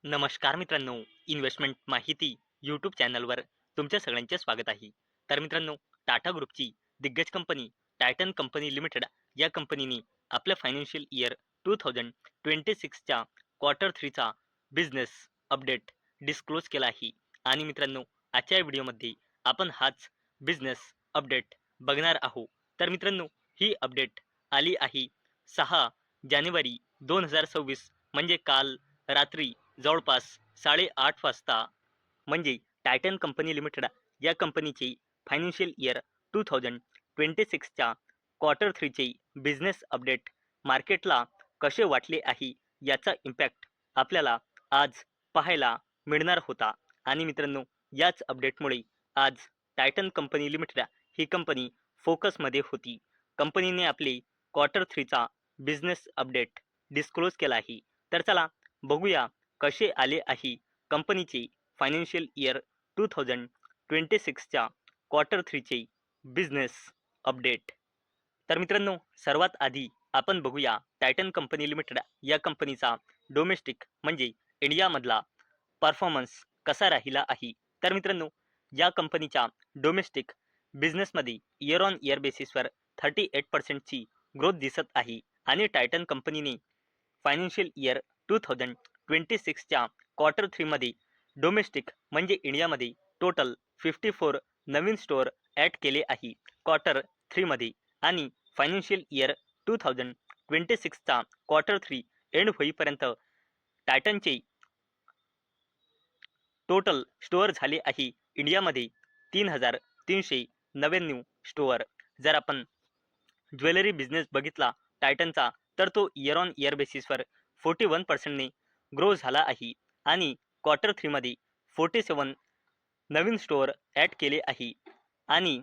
नमस्कार मित्रांनो, इन्व्हेस्टमेंट माहिती यूट्यूब चॅनलवर तुमच्या सगळ्यांचे स्वागत आहे. तर मित्रांनो, टाटा ग्रुपची दिग्गज कंपनी टायटन कंपनी लिमिटेड या कंपनीने आपल्या फायनान्शियल इयर 2026च्या क्वार्टर 3चा बिझनेस अपडेट डिस्क्लोज केला आहे. आणि मित्रांनो, आजच्या व्हिडिओमध्ये आपण हाच बिझनेस अपडेट बघणार आहोत. तर मित्रांनो, ही अपडेट आली आहे 6 जानेवारी 2026 म्हणजे काल रात्री जवळपास 8:30 वाजता. म्हणजे टायटन कंपनी लिमिटेड या कंपनीचे फायनान्शियल इयर 2026च्या क्वार्टर 3चे बिझनेस अपडेट मार्केटला कसे वाटले आहे याचा इम्पॅक्ट आपल्याला आज पाहायला मिळणार होता. आणि मित्रांनो, याच अपडेटमुळे आज टायटन कंपनी लिमिटेड ही कंपनी फोकसमध्ये होती. कंपनीने आपले क्वार्टर 3चा बिझनेस अपडेट डिस्क्लोज केला आहे. तर चला बघूया कसे आले आहे कंपनीचे फायनान्शियल इयर 2026च्या क्वार्टर 3चे बिझनेस अपडेट. तर मित्रांनो, सर्वात आधी आपण बघूया टायटन कंपनी लिमिटेड या कंपनीचा डोमेस्टिक म्हणजे इंडियामधला परफॉर्मन्स कसा राहिला आहे. तर मित्रांनो, या कंपनीच्या डोमेस्टिक बिझनेसमध्ये इयर ऑन इयर बेसिसवर 38% ग्रोथ दिसत आहे. आणि टायटन कंपनीने फायनान्शियल इयर 2026च्या क्वार्टर 3मध्ये डोमेस्टिक म्हणजे इंडियामध्ये टोटल 54 नवीन स्टोअर ॲड केले आहे क्वार्टर 3मध्ये. आणि फायनान्शियल इयर 2026चा क्वार्टर 3 एंड होईपर्यंत टायटनचे टोटल स्टोअर झाले आहे इंडियामध्ये 3,399 स्टोअर. जर आपण ज्वेलरी बिझनेस बघितला टायटनचा, तर तो इयर ऑन इयर बेसिसवर 41%ने ग्रो झाला आहे. आणि क्वार्टर 3मध्ये 47 नवीन स्टोअर ॲड केले आहे. आणि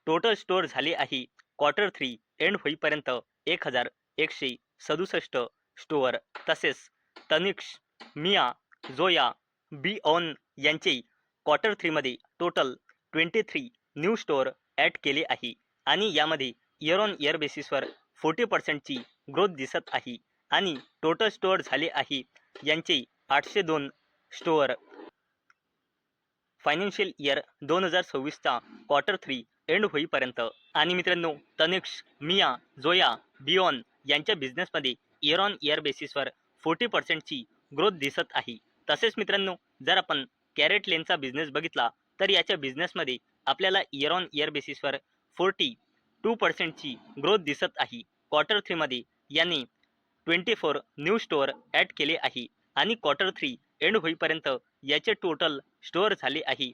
टोटल स्टोअर झाले आहे क्वार्टर 3 एंड होईपर्यंत 1,167 स्टोअर. तसेच तनिक्स, मिया, जोया, बिऑन यांचे क्वार्टर 3मध्ये टोटल 23 न्यू स्टोअर ॲड केले आहे. आणि यामध्ये इयर ऑन इयर बेसिसवर 40%ची ग्रोथ दिसत आहे. आणि टोटल स्टोअर झाले आहे यांचे 802 स्टोअर फायनान्शियल इयर 2026चा क्वार्टर 3 एंड होईपर्यंत. आणि मित्रांनो, तनिक्स, मिया, जोया, बिऑन यांच्या बिझनेसमध्ये इयर ऑन इयर बेसिसवर 40%ची ग्रोथ दिसत आहे. तसेच मित्रांनो, जर आपण कॅरेट लेनचा बिझनेस बघितला, तर याच्या बिझनेसमध्ये आपल्याला इयर ऑन इयर बेसिसवर 42%ची ग्रोथ दिसत आहे. क्वार्टर 3मध्ये यांनी 24 न्यू स्टोअर ॲड केले आहे. आणि क्वार्टर 3 एंड होईपर्यंत याचे टोटल स्टोअर झाले आहे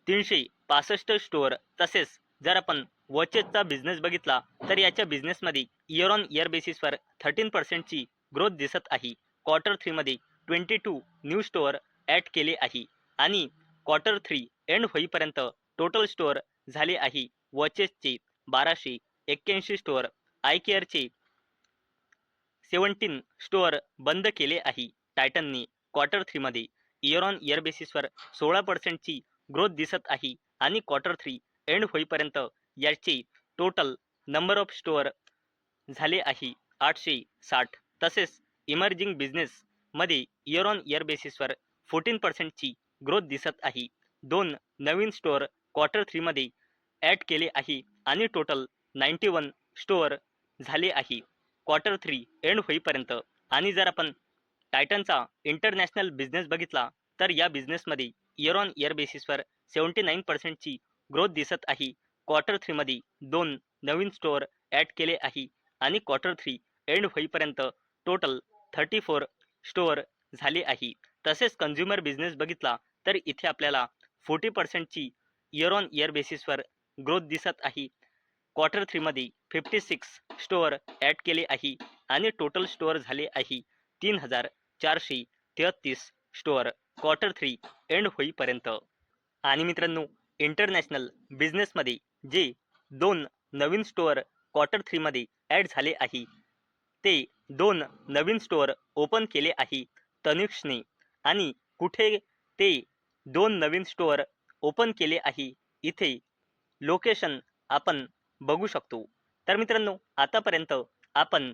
365 स्टोअर. तसेच जर आपण वॉचेसचा बिझनेस बघितला, तर याच्या बिझनेसमध्ये इयर ऑन इयर बेसिसवर 13%ची ग्रोथ दिसत आहे. क्वार्टर 3मध्ये 22 न्यू स्टोअर ॲड केले आहे. आणि क्वार्टर 3 एंड होईपर्यंत टोटल स्टोअर झाले आहे वॉचेसचे 1281 स्टोअर. आय केअरचे 17 स्टोअर बंद केले आहे टायटनने. क्वार्टर 3मध्ये इयर ऑन इयर बेसिसवर 16%ची ग्रोथ दिसत आहे. आणि क्वार्टर 3 एंड होईपर्यंत याचे टोटल नंबर ऑफ स्टोअर झाले आहे 860. तसेच इमर्जिंग बिझनेसमध्ये इयर ऑन इयर बेसिसवर 14%ची ग्रोथ दिसत आहे. 2 नवीन स्टोअर क्वार्टर 3मध्ये ॲड केले आहे. आणि टोटल 91 स्टोअर झाले आहे क्वार्टर 3 एंड होईपर्यंत. आणि जर आपण टायटनचा इंटरनॅशनल बिझनेस बघितला, तर या बिझनेसमध्ये इयर ऑन इयर बेसिसवर 79%ची ग्रोथ दिसत आहे. क्वार्टर 3मध्ये 2 नवीन स्टोअर ॲड केले आहे. आणि क्वार्टर 3 एंड होईपर्यंत टोटल 34 स्टोअर झाले आहे. तसेच कंझ्युमर बिझनेस बघितला, तर इथे आपल्याला 40%ची इयर ऑन इयर बेसिसवर ग्रोथ दिसत आहे. क्वार्टर 3मध्ये 56 स्टोअर ॲड केले आहे. आणि टोटल स्टोअर झाले आहे 3,433 स्टोअर क्वार्टर 3 एंड होईपर्यंत. आणि मित्रांनो, इंटरनॅशनल बिझनेसमध्ये जे 2 नवीन स्टोअर क्वार्टर 3मध्ये ॲड झाले आहे, ते 2 नवीन स्टोअर ओपन केले आहे तनिष्कने. आणि कुठे ते 2 नवीन स्टोअर ओपन केले आहे, इथे लोकेशन आपण बघू शकतो. तर मित्रांनो, आतापर्यंत आपण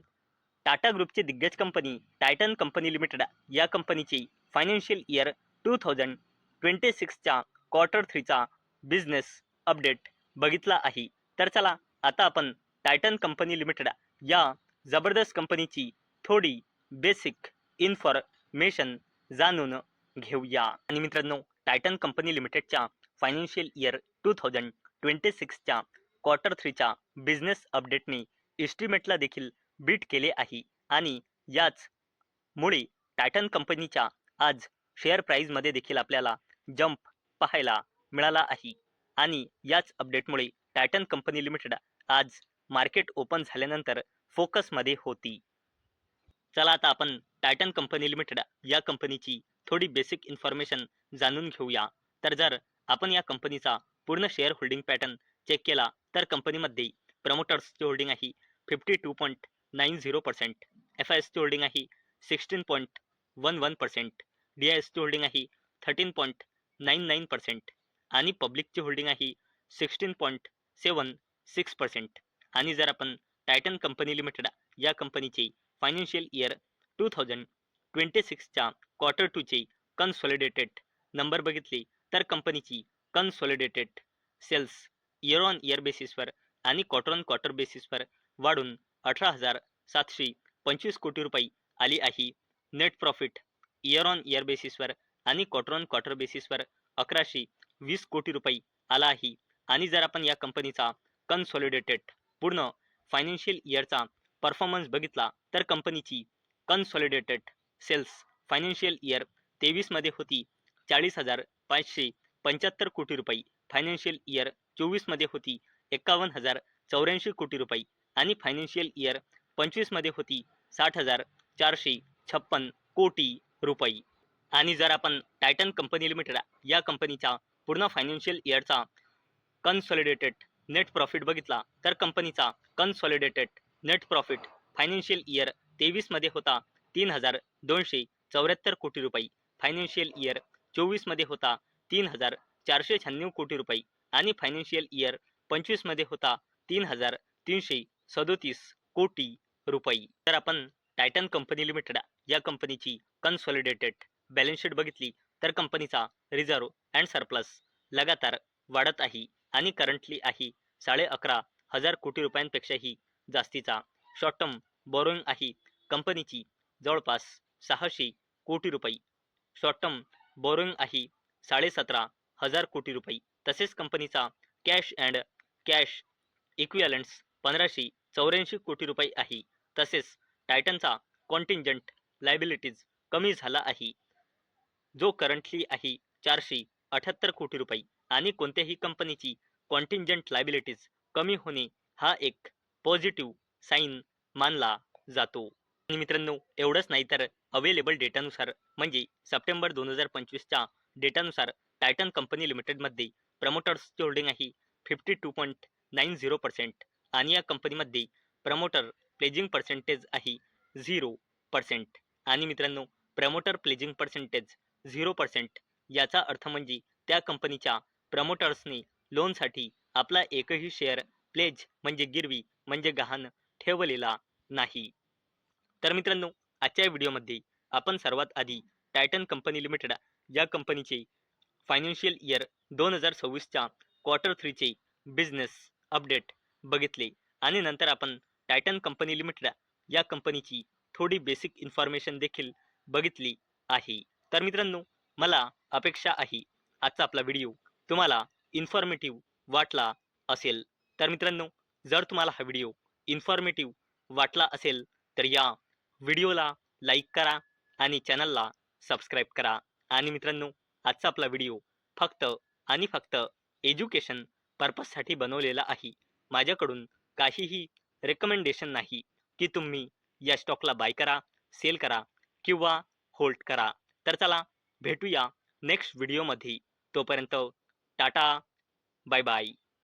टाटा ग्रुपची दिग्गज कंपनी टायटन कंपनी लिमिटेड या कंपनीची फायनान्शियल इयर 2026च्या क्वार्टर 3चा बिझनेस अपडेट बघितला आहे. तर चला आता आपण टायटन कंपनी लिमिटेड या जबरदस्त कंपनीची थोडी बेसिक इन्फॉर्मेशन जाणून घेऊया. आणि मित्रांनो, टायटन कंपनी लिमिटेडच्या फायनान्शियल इयर 2026च्या क्वार्टर 3च्या बिझनेस अपडेटने एस्टिमेटला देखील बीट केले आहे आणि याच मुळे टायटन कंपनीच्या आज शेअर प्राइसमध्ये देखील आपल्याला जंप पाहायला मिळाला आहे. आणि याच अपडेटमुळे टायटन कंपनी लिमिटेड आज मार्केट ओपन झाल्यानंतर फोकसमध्ये होती. चला आता आपण टायटन कंपनी लिमिटेड या कंपनीची थोडी बेसिक इन्फॉर्मेशन जाणून घेऊया. तर जर आपण या कंपनीचा पूर्ण शेअर होल्डिंग पॅटर्न चेक केला तर कंपनीमध्ये प्रमोटर्सची होल्डिंग आहे 52.90%, FISची होल्डिंग आहे 16.11%, DISची होल्डिंग आहे 13.99% आणि पब्लिकची होल्डिंग आहे 16.76%. आणि जर आपण टायटन कंपनी लिमिटेड या कंपनीचे फायनान्शियल इयर 2026च्या क्वार्टर 2चे कन्सॉलिडेटेड नंबर बघितले तर कंपनीची consolidated sales year on year बेसिसवर आणि क्वार्टर ऑन क्वार्टर बेसिसवर वाढून 18,725 कोटी रुपये आली आहे. Net profit year on year बेसिसवर आणि क्वार्टर ऑन क्वार्टर बेसिसवर 1120 कोटी रुपये आला आहे. आणि जर आपण या कंपनीचा कन्सॉलिडेटेड पूर्ण फायनान्शियल इयरचा परफॉर्मन्स बघितला तर कंपनीची कन्सॉलिडेटेड सेल्स फायनान्शियल इयर 23 मध्ये होती 40,575 कोटी रुपये, फायनान्शियल इयर 24 मध्ये होती 51,084 कोटी रुपये आणि फायनान्शियल इयर 25 मध्ये होती 60,456 कोटी रुपये. आणि जर आपण टायटन कंपनी लिमिटेड या कंपनीचा पूर्ण फायनान्शियल इयरचा कन्सॉलिडेटेड नेट प्रॉफिट बघितला तर कंपनीचा consolidated net profit financial year 23 मध्ये होता 3,274 कोटी रुपये, फायनान्शियल इयर 24 मध्ये होता 3,496 कोटी रुपये आणि फायनान्शियल इयर 25 मध्ये होता 3,337 कोटी रुपये. तर आपण टायटन कंपनी लिमिटेड या कंपनीची कन्सॉलिडेटेड बॅलन्स शीट बघितली तर कंपनीचा रिझर्व अँड सरप्लस लगातार वाढत आहे आणि करंटली आहे 11,500 कोटी रुपयांपेक्षाही जास्तीचा. शॉर्ट टर्म बोरोइंग आहे कंपनीची जवळपास 600 कोटी रुपये, शॉर्ट टर्म बोरोइंग आहे 17,500 कोटी रुपये. तसेच कंपनीचा कॅश अँड कॅश इक्विवलेंट्स 1,584 कोटी रुपये आहे. तसेच टायटनचा कॉन्टिंजंट लायबिलिटीज कमी झाला आहे जो करंटली आहे 478 कोटी रुपये आणि कोणत्याही कंपनीची कॉन्टिंजंट लायबिलिटीज कमी होणे हा एक पॉझिटिव्ह साईन मानला जातो. आणि मित्रांनो, एवढंच नाही तर अवेलेबल डेटानुसार म्हणजे सप्टेंबर 2025च्या डेटानुसार टायटन कंपनी लिमिटेडमध्ये प्रमोटर्सची होल्डिंग आहे 52.90% आणि या कंपनीमध्ये प्रमोटर प्लेजिंग पर्सेंटेज आहे 0%. आणि मित्रांनो, प्रमोटर प्लेजिंग पर्सेंटेज 0% याचा अर्थ म्हणजे त्या कंपनीच्या प्रमोटर्सने लोनसाठी आपला एकही शेअर प्लेज म्हणजे गिरवी म्हणजे गहाण ठेवलेला नाही. तर मित्रांनो, आजच्या व्हिडिओमध्ये आपण सर्वात आधी टायटन कंपनी लिमिटेड या कंपनीचे फायनान्शियल इयर 2026च्या क्वार्टर 3चे बिझनेस अपडेट बघितले आणि नंतर आपण टायटन कंपनी लिमिटेड या कंपनीची थोडी बेसिक इन्फॉर्मेशन देखील बघितली आहे. तर मित्रांनो, मला अपेक्षा आहे आजचा आपला व्हिडिओ तुम्हाला इन्फॉर्मेटिव्ह वाटला असेल. तर मित्रांनो, जर तुम्हाला हा व्हिडिओ इन्फॉर्मेटिव्ह वाटला असेल तर या व्हिडिओला लाईक करा आणि चॅनलला सबस्क्राईब करा. आणि मित्रांनो, आजचा आपला व्हिडिओ फक्त आणि फक्त एज्युकेशन पर्पजसाठी बनवलेला आहे. माझ्याकडून काहीही रेकमेंडेशन नाही की तुम्ही या स्टॉकला बाय करा, सेल करा किंवा होल्ड करा. तर चला भेटूया नेक्स्ट व्हिडिओमध्ये. तोपर्यंत टाटा, बाय बाय.